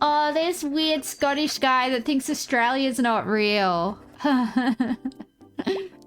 Oh, this weird Scottish guy that thinks Australia's not real.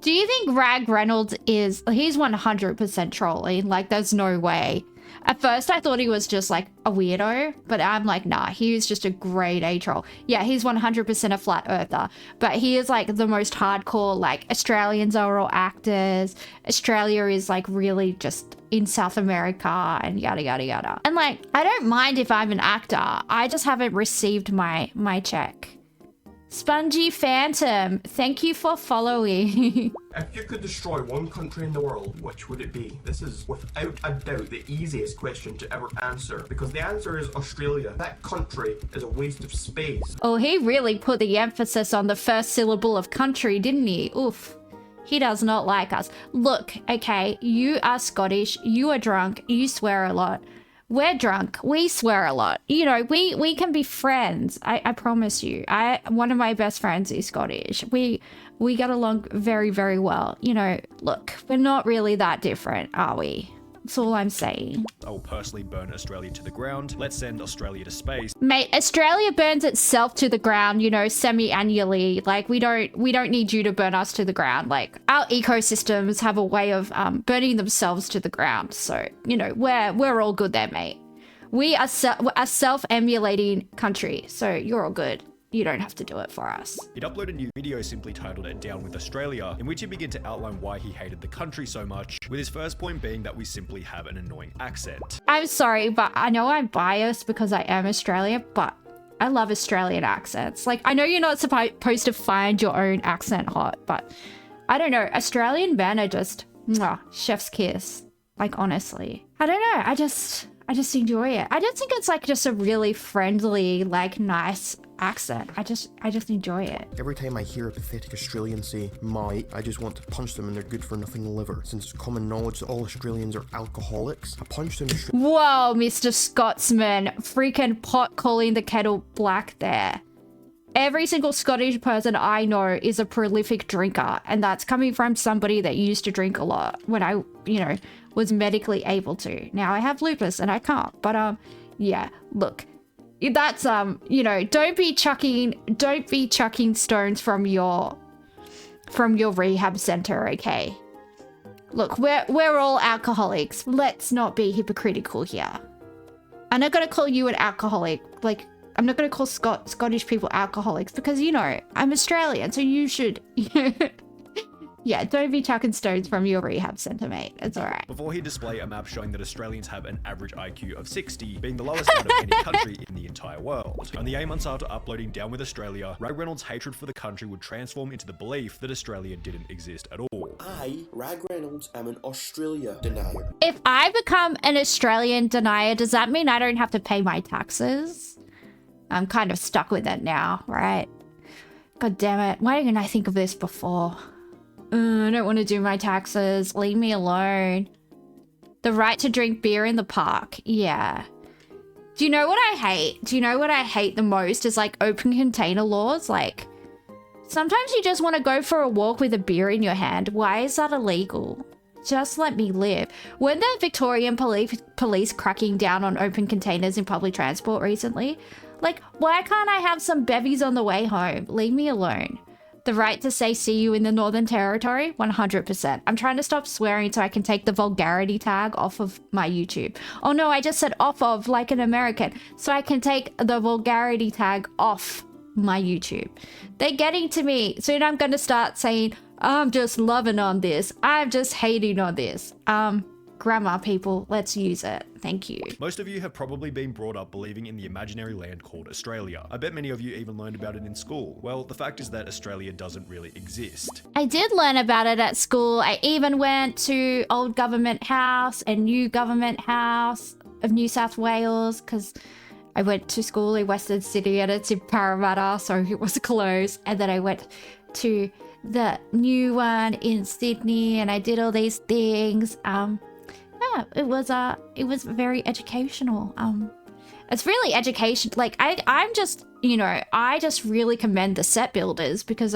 Do you think Rag Reynolds is... He's 100% trolling. Like, there's no way. At first, I thought he was just, like, a weirdo. But I'm like, nah, he was just a grade A troll. Yeah, he's 100% a flat earther. But he is, like, the most hardcore, like, Australians are all actors. Australia is, like, really just in South America and yada, yada, yada. And, like, I don't mind if I'm an actor. I just haven't received my check. Spongy Phantom, thank you for following. If you could destroy one country in the world, which would it be? This is without a doubt the easiest question to ever answer, because the answer is Australia. That country is a waste of space. Oh, he really put the emphasis on the first syllable of country, didn't he? Oof. He does not like us. Look, okay, you are Scottish, you are drunk, you swear a lot. We're drunk. We swear a lot. You know, we can be friends. I promise you. One of my best friends is Scottish. We get along very, very well. You know, look, we're not really that different, are we? That's all I'm saying. I will personally burn Australia to the ground. Let's send Australia to space. Mate, Australia burns itself to the ground, you know, semi-annually. Like, we don't need you to burn us to the ground. Like, our ecosystems have a way of burning themselves to the ground. So, you know, we're all good there, mate. We are a self-emulating country, so you're all good. You don't have to do it for us. He'd uploaded a new video simply titled it Down with Australia, in which he began to outline why he hated the country so much, with his first point being that we simply have an annoying accent. I'm sorry, but I know I'm biased because I am Australian, but I love Australian accents. Like, I know you're not supposed to find your own accent hot, but I don't know. Australian men are just, mwah, chef's kiss. Like, honestly. I don't know. I just enjoy it. I just think it's like just a really friendly, like nice accent. I just enjoy it. Every time I hear a pathetic Australian say "mate," I just want to punch them in their good for nothing liver. Since it's common knowledge that all Australians are alcoholics, I punched an Whoa, Mr. Scotsman, freaking pot calling the kettle black there. Every single Scottish person I know is a prolific drinker, and that's coming from somebody that used to drink a lot when I, you know, was medically able to. Now I have lupus and I can't, but yeah, look, that's you know, don't be chucking stones from your rehab center, okay? Look, we're all alcoholics. Let's not be hypocritical here. I'm not gonna call you an alcoholic. Like, I'm not gonna call Scottish people alcoholics because, you know, I'm Australian, so you should. Yeah, don't be chucking stones from your rehab center, mate. It's all right. Before he display a map showing that Australians have an average IQ of 60, being the lowest out of any country in the entire world. Only 8 months after uploading Down with Australia, Rag Reynolds' hatred for the country would transform into the belief that Australia didn't exist at all. I, Rag Reynolds, am an Australia denier. If I become an Australian denier, does that mean I don't have to pay my taxes? I'm kind of stuck with it now, right? God damn it. Why didn't I think of this before? I don't want to do my taxes. Leave me alone. The right to drink beer in the park. Yeah. Do you know what I hate? Do you know what I hate the most is like open container laws? Like, sometimes you just want to go for a walk with a beer in your hand. Why is that illegal? Just let me live. Weren't the Victorian police cracking down on open containers in public transport recently? Like, why can't I have some bevies on the way home? Leave me alone. The right to say see you in the Northern Territory? 100%. I'm trying to stop swearing so I can take the vulgarity tag off of my YouTube. Oh no, I just said off of like an American. So I can take the vulgarity tag off my YouTube. They're getting to me. Soon I'm going to start saying, I'm just loving on this. I'm just hating on this. Grammar, people, let's use it. Thank you. Most of you have probably been brought up believing in the imaginary land called Australia. I bet many of you even learned about it in school. Well, the fact is that Australia doesn't really exist. I did learn about it at school. I even went to Old Government House and New Government House of New South Wales because I went to school in Western Sydney and it's in Parramatta, so it was close. And then I went to the new one in Sydney and I did all these things. Yeah, it was very educational. It's really education. Like I'm just, you know, I just really commend the set builders because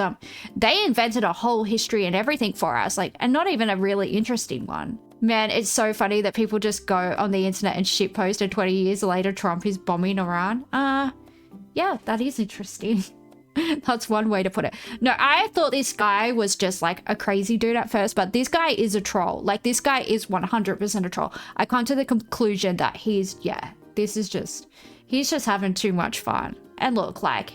they invented a whole history and everything for us, like, and not even a really interesting one. Man, it's so funny that people just go on the internet and shitpost and 20 years later Trump is bombing Iran. yeah, that is interesting. That's one way to put it. No, I thought this guy was just like a crazy dude at first, but this guy is a troll. Like, this guy is 100% a troll. I come to the conclusion that he's just having too much fun. And look, like,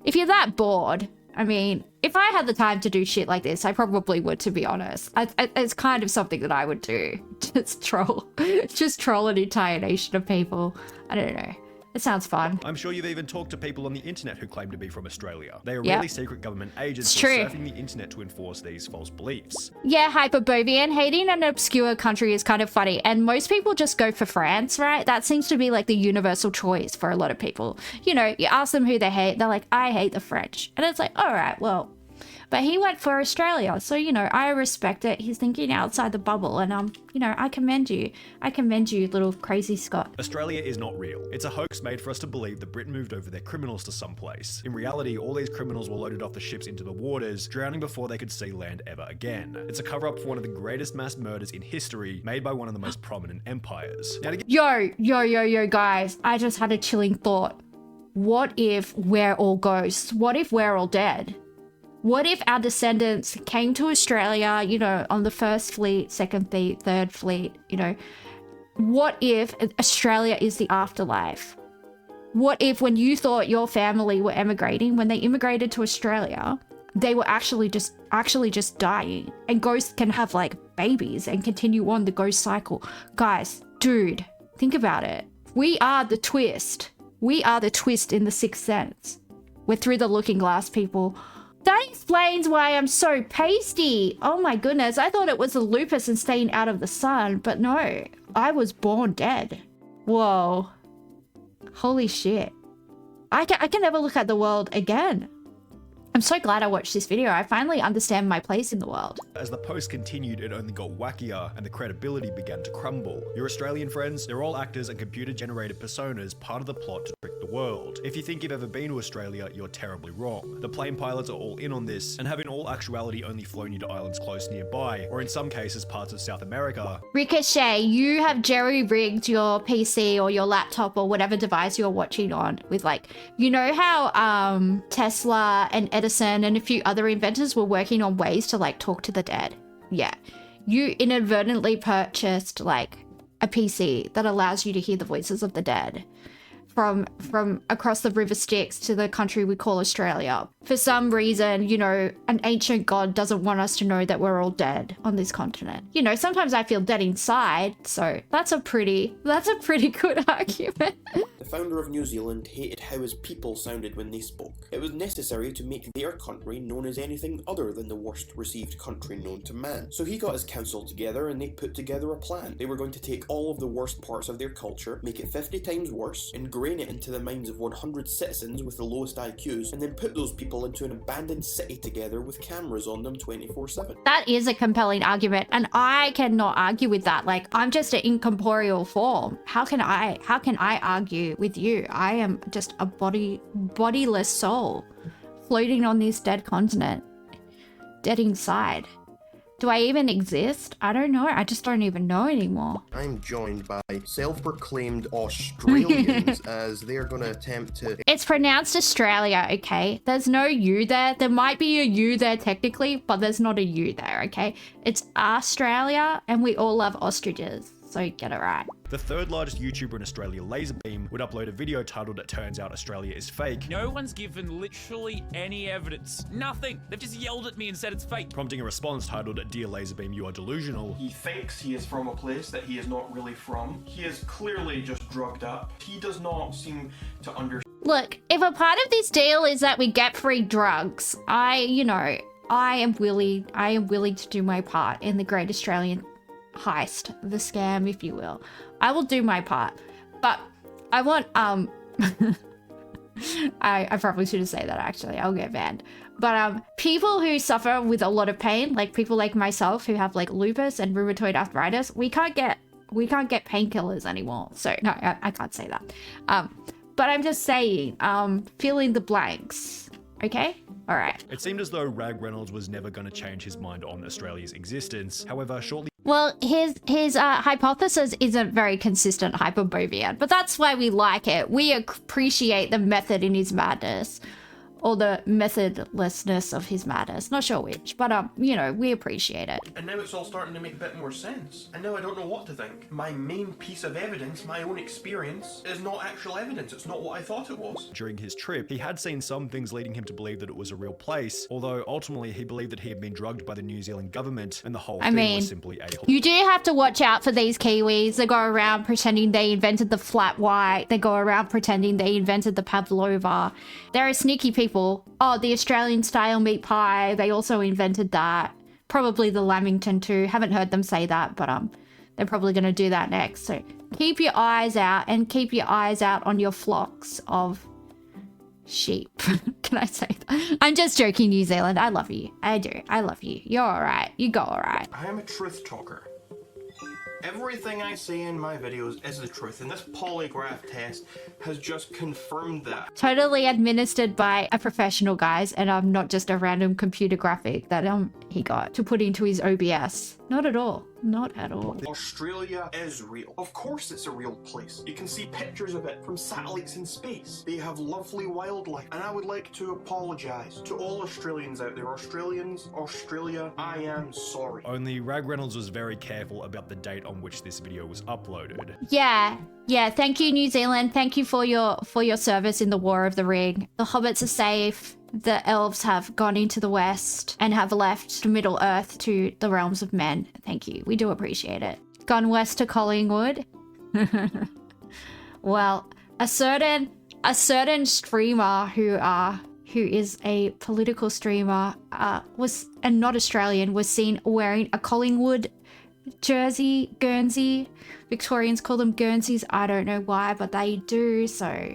if you're that bored, I mean, if I had the time to do shit like this, I probably would, to be honest. It's kind of something that I would do. Just troll an entire nation of people. I don't know. It sounds fun. I'm sure you've even talked to people on the internet who claim to be from Australia. They are Yep. really secret government agents It's who are true. surfing the internet to enforce these false beliefs. Yeah, Hyperbovian, hating an obscure country is kind of funny. And most people just go for France, right? That seems to be like the universal choice for a lot of people. You know, you ask them who they hate, they're like, I hate the French. And it's like, all right, well. But he went for Australia. So, you know, I respect it. He's thinking outside the bubble. And, you know, I commend you. I commend you, little crazy Scott. Australia is not real. It's a hoax made for us to believe that Britain moved over their criminals to some place. In reality, all these criminals were loaded off the ships into the waters, drowning before they could see land ever again. It's a cover-up for one of the greatest mass murders in history, made by one of the most prominent empires. Now, to get Yo, guys. I just had a chilling thought. What if we're all ghosts? What if we're all dead? What if our descendants came to Australia, you know, on the first fleet, second fleet, third fleet, you know? What if Australia is the afterlife? What if when you thought your family were emigrating, when they immigrated to Australia, they were actually just dying? And ghosts can have like babies and continue on the ghost cycle. Guys, dude, think about it. We are the twist. We are the twist in the Sixth Sense. We're through the looking glass, people. That explains why I'm so pasty. Oh my goodness, I thought it was the lupus and staying out of the sun, but no, I was born dead. Whoa. Holy shit. I can never look at the world again. I'm so glad I watched this video. I finally understand my place in the world. As the post continued, it only got wackier and the credibility began to crumble. Your Australian friends, they're all actors and computer-generated personas, part of the plot to trick the world. If you think you've ever been to Australia, you're terribly wrong. The plane pilots are all in on this and have in all actuality only flown you to islands close nearby, or in some cases parts of South America. Ricochet, you have jerry-rigged your PC or your laptop or whatever device you're watching on with, like, you know how Tesla and Edison and a few other inventors were working on ways to like talk to the dead. Yeah. You inadvertently purchased like a PC that allows you to hear the voices of the dead from across the river Styx to the country we call Australia. For some reason, you know, an ancient god doesn't want us to know that we're all dead on this continent. You know, sometimes I feel dead inside, so that's a pretty good argument. The founder of New Zealand hated how his people sounded when they spoke. It was necessary to make their country known as anything other than the worst received country known to man. So he got his council together and they put together a plan. They were going to take all of the worst parts of their culture, make it 50 times worse, ingrain it into the minds of 100 citizens with the lowest IQs, and then put those people into an abandoned city together with cameras on them 24/7. That is a compelling argument, and I cannot argue with that. Like, I'm just an incorporeal form. How can I argue with you? I am just a bodiless soul floating on this dead continent, dead inside. Do I even exist? I don't know. I just don't even know anymore. I'm joined by self-proclaimed Australians as they're going to attempt to... It's pronounced Australia, okay? There's no U there. There might be a U there technically, but there's not a U there, okay? It's Australia, and we all love ostriches, so get it right. The third largest YouTuber in Australia, Laserbeam, would upload a video titled "It Turns Out Australia is Fake," No one's given literally any evidence. Nothing. They've just yelled at me and said it's fake. prompting a response titled "Dear Laserbeam, you are delusional." He thinks he is from a place that he is not really from. He is clearly just drugged up. He does not seem to understand. Look, if a part of this deal is that we get free drugs, I am willing to do my part in the Great Australian heist, the scam, if you will. I will do my part, but I want I probably shouldn't say that, actually. I'll get banned. But people who suffer with a lot of pain, like people like myself who have like lupus and rheumatoid arthritis, we can't get painkillers anymore. So no, I can't say that. But I'm just saying, fill in the blanks. Okay? All right. It seemed as though Rag Reynolds was never going to change his mind on Australia's existence. However, shortly Well, his hypothesis isn't very consistent hyperbovian, but that's why we like it. We appreciate the method in his madness, or the methodlessness of his madness. Not sure which, but you know, we appreciate it. And now it's all starting to make a bit more sense. And now I don't know what to think. My main piece of evidence, my own experience, is not actual evidence. It's not what I thought it was. during his trip, he had seen some things leading him to believe that it was a real place, although ultimately he believed that he had been drugged by the New Zealand government and the whole thing was simply a You do have to watch out for these Kiwis. They go around pretending they invented the flat white. They go around pretending they invented the pavlova. There are sneaky people. Oh, the Australian style meat pie. They also invented that. Probably the Lamington too. Haven't heard them say that, but they're probably going to do that next. So keep your eyes out, and keep your eyes out on your flocks of sheep. Can I say that? I'm just joking, New Zealand. I love you. I do. I love you. You're all right. You go all right. I am a truth talker. Everything I say in my videos is the truth, and this polygraph test has just confirmed that. Totally administered by a professional, guys, and not just a random computer graphic that he got to put into his OBS. Not at all. Not at all. Australia is real. Of course it's a real place. You can see pictures of it from satellites in space. They have lovely wildlife, and I would like to apologise to all Australians out there. Australians, Australia, I am sorry. Only Rag Reynolds was very careful about the date on which this video was uploaded. Yeah. Thank you, New Zealand. Thank you for your service in the War of the Ring. The hobbits are safe. The elves have gone into the west and have left Middle Earth to the realms of men. Thank you. We do appreciate it. Gone west to Collingwood. Well, a certain streamer who is a political streamer was, and not Australian, was seen wearing a Collingwood jersey, Guernsey. Victorians call them Guernseys. I don't know why, but they do, so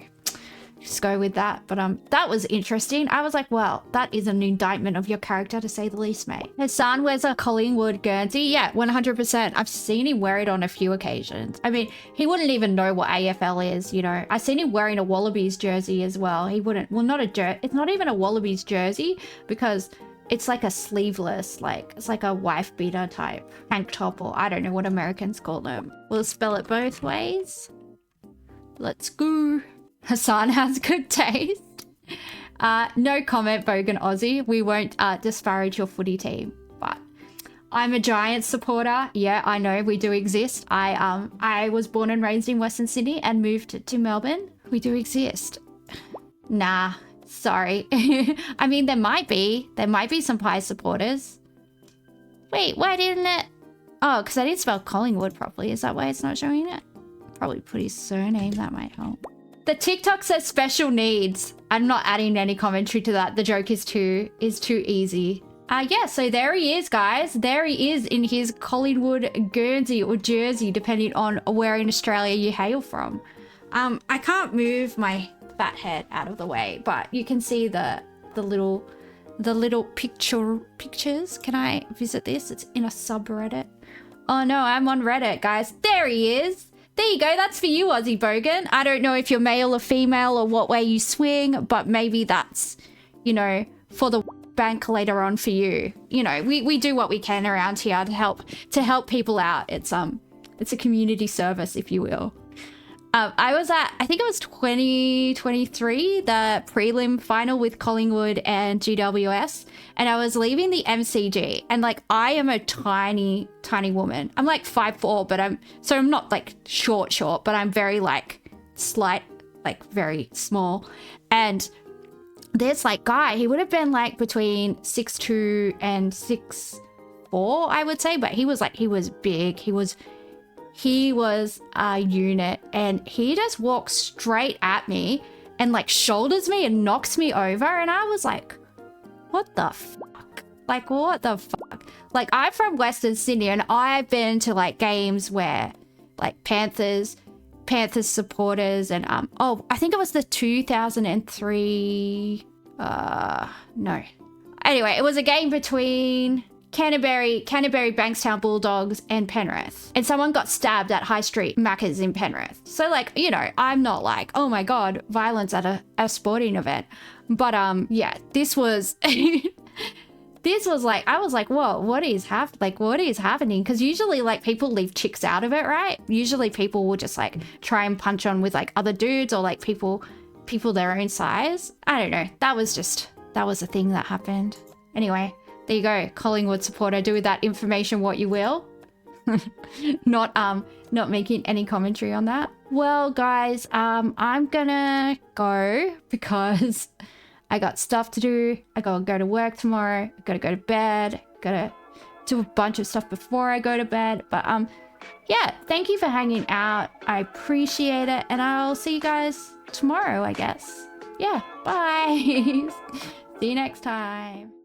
just go with that. But that was interesting. I was like, well, that is an indictment of your character, to say the least, mate. Hassan wears a Collingwood Guernsey. Yeah, 100%. I've seen him wear it on a few occasions. I mean, he wouldn't even know what AFL is, you know. I've seen him wearing a Wallabies jersey as well. He wouldn't, well, it's not even a Wallabies jersey, because it's like a sleeveless, like, it's like a wife beater type tank top, or I don't know what Americans call them. We'll spell it both ways. Let's go. Hassan has good taste. No comment, Bogan Aussie. We won't disparage your footy team, but I'm a Giants supporter. Yeah, I know we do exist. I was born and raised in Western Sydney and moved to Melbourne. We do exist. Nah, sorry. I mean, there might be some Pie supporters. Wait, why didn't it? Oh, because I didn't spell Collingwood properly. Is that why it's not showing it? Probably put his surname. That might help. The TikTok says special needs. I'm not adding any commentary to that. The joke is too easy. Yeah, so there he is, guys. There he is in his Collingwood Guernsey or jersey, depending on where in Australia you hail from. I can't move my fat head out of the way, but you can see the little pictures. Can I visit this? It's in a subreddit. Oh no, I'm on Reddit, guys. There he is. There you go. That's for you, Aussie Bogan. I don't know if you're male or female or what way you swing, but maybe that's, you know, for the bank later on for you. You know, we do what we can around here to help people out. It's a community service, if you will. I was at, I think it was 2023, the prelim final with Collingwood and GWS, and I was leaving the MCG, and like, I am a tiny woman. I'm like 5'4", but I'm not like short, but I'm very like slight, like very small. And this like guy, he would have been like between 6'2" and 6'4", I would say, but he was big. He was a unit, and he just walks straight at me and like shoulders me and knocks me over. And I was like, what the fuck? Like, what the fuck? Like, I'm from Western Sydney, and I've been to like games where like Panthers supporters and I think it was the 2003 no. Anyway, it was a game between Canterbury, Bankstown Bulldogs, and Penrith. And someone got stabbed at High Street Macca's in Penrith. So like, you know, I'm not like, oh my God, violence at a sporting event. But yeah, this was this was like, I was like, whoa, what is happening? Because usually like people leave chicks out of it, right? Usually people will just like try and punch on with like other dudes or like people their own size. I don't know. That was a thing that happened. Anyway, there you go. Collingwood supporter, do with that information what you will. Not making any commentary on that. Well, guys, I'm gonna go because I got stuff to do. I gotta go to work tomorrow. I gotta go to bed. Gotta do a bunch of stuff before I go to bed. But yeah, thank you for hanging out. I appreciate it, and I'll see you guys tomorrow, I guess. Yeah, bye. See you next time.